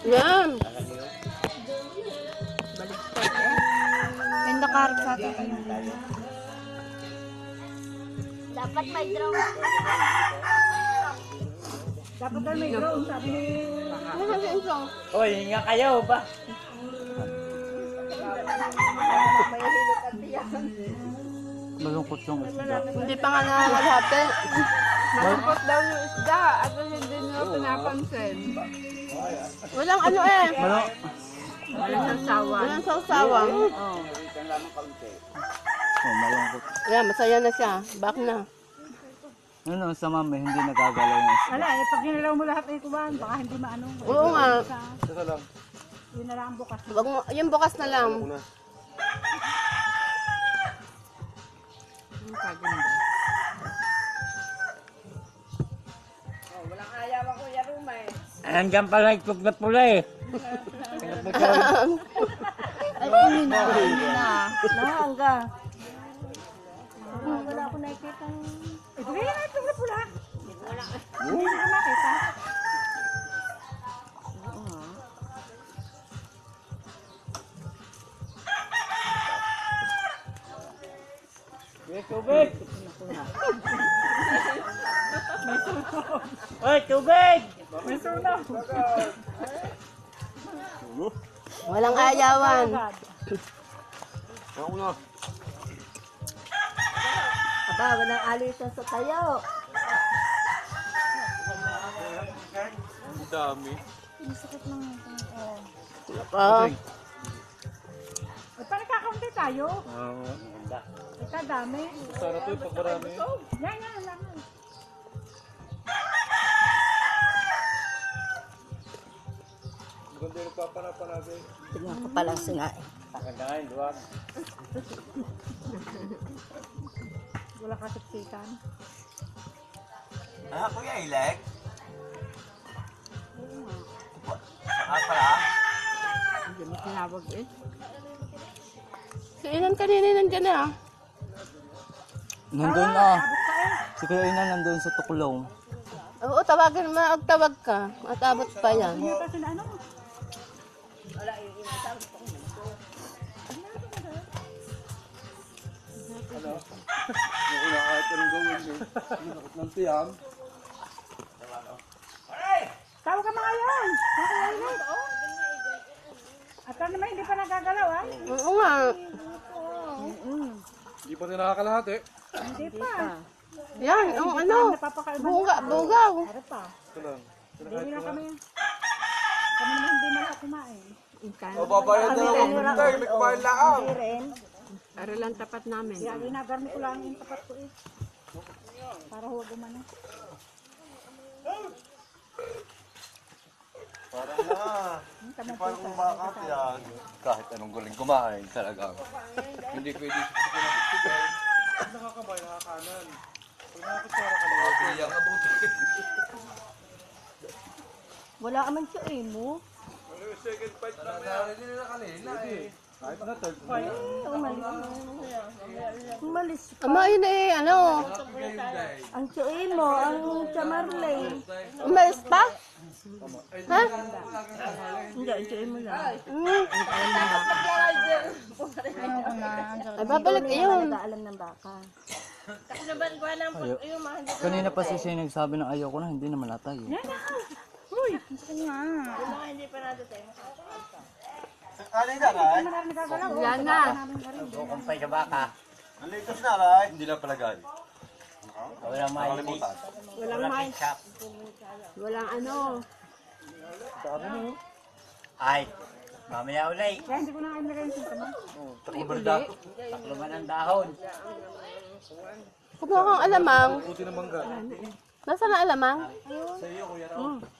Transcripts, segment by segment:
Yan. Baliktad eh. And the carrot sa atin. Dapat may drone. Dapat daw may drone, sabi ni... Ano sa insong? Hoy, hinga kayo ba? Malungkot yung isda. Hindi pa nga nangangalhati. Malungkot daw yung isda at hindi nyo pinapansin. Walang ano eh. Walang sawsawan. Walang sawsawang. Oh. Oh, malungkot. Yan, masaya na siya. Back na. Ano, sa mami, hindi nagagalaw yung isda. Wala eh, pag ginalaw mo lahat ay kuban, baka hindi maano. Oo nga. Yun na lang ang bukas. Wag mo, yung bukas na lang. Ang kaganda. Hanggang pala itlog na pula eh. Ay, hindi na. Hindi na. Nahangga. Wala ako nakikita. Eh, bigay na ito na pula. Hindi ko makita. May tubig! Hoy, tubig! May sunog. Walang ayawan. Aba, walang alisan sa tayo. Ang dami. Ah, Eh, paano kakaunti tayo? Ito, dami. Sana to pag marami. Yan, yan, yan. Ganda yung nagpapanapanagay. Tingnan ko pala sila eh. Maganda nga yung duwag. Wala kasiksikan. Ah, Kuya Ilek? Ah, pala? Hindi mo tinawag eh. si Inan kanina nandyan na. Nandun na. Si Kuya Ina nandun sa Tukulong. Oo, tawagan mo. Magtawag ka. Matabot pa yan. Hindi kasi na ano. Yung una kahit anong gawin nyo. Nakot ng tiyam. Tawag ka mga yan. Nakakailan. At ano naman, hindi pa nagagalaw ah. Oo nga. Hindi pa rin nakakalahati. Hindi pa. Yan, ang ano. Napapakailan. Bugaw. Ano pa? Ito lang. Hindi na kami. Kami naman hindi man ako kumain. O, babayad na lang ako tayo. May kumain laang. Hindi rin. Para lang tapat namin. Kaya ginagarmi ko lang yung tapat ko eh. Para huwag umano. Parang na. Hindi parang kumakat yan. Kahit anong galing kumain talaga. Hindi pwede siya. Pag nakakabay, nakakanan. Pag nakakasara ka lang. Okay, yung abuti. Wala naman siya eh mo. Ano yung second fight na kaya? Hindi nila kanina eh. Kahit na third fight. Umalis. Ama, yun eh, ano. Ang tsuin mo, ang chamarlay. Umalis pa? Ha? Hindi, ang tsuin mo lang. Ay, babalik yun. Nag-aalam ng baka. Kanina pa siya yung nagsabi ng ayaw ko na, hindi naman natay. Uy, saan nga? Ano yung daray? Yan na. Kumpay sa baka. Ang latest na ray. Hindi na palagay. Walang mahilig. Walang may. Walang ano. Ay, mamaya ulay. Kaya hindi ko na kayo nilagay yung sintama. Taklo man ang dahon. Kumuha kang alamang. Puti ng mangga. Nasaan ang alamang? Sa iyo, kuya.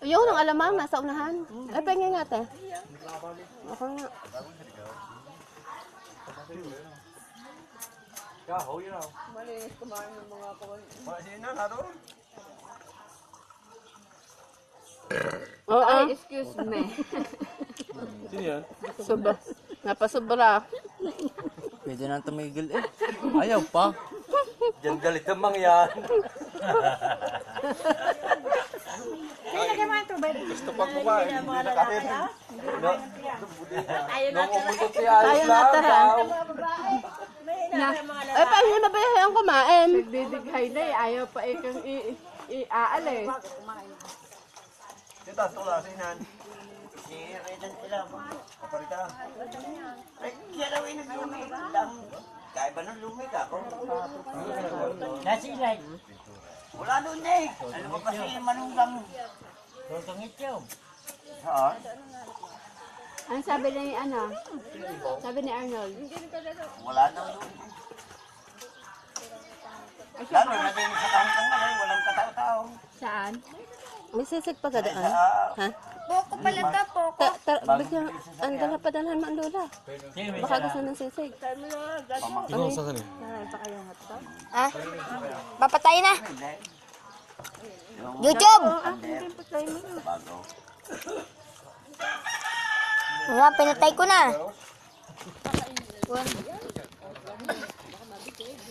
Ayun, ang alamang. Nasa unahan. Ay, pengin nga, te. Ako nga. Kahoy yun ako. Malinis kumain ng mga kawain. Malinis na, naroon. Oo. Excuse me. Sino yan? Sobra. Napasobra. Pwede na tumigil eh. Ayaw pa. Diyan galit ang mangyan. Sige, lagyan mo ang tubig. Gusto pang kumain, hindi na kahit. Nung umutot si Tayo Ayos na lang tara. daw. Eh, paano na ba yung kumain? Nagdidighay na eh. Ayaw pa ikang i-aal eh. Dito, tula, sinan. Si Redan sila. Kaparita. Kaya daw inaglumig lang. Kaya ba nang lumig ako? Nasilay. Wala doon eh. Ano ba kasi manunggang? Tutungit yun. Saan? Ano sabi ni ano? Sabi ni Arnold. Wala daw doon. Lalo na din sa kangkang na rin, walang katao-tao. Saan? May sisig pa ka doon? Ha? Poko pala to, poko. Bigyan, ang dala pa dalhan mo ang lola. Baka gusto ng sisig. Ha? Papatay na. YouTube! Nga, pinatay ko na.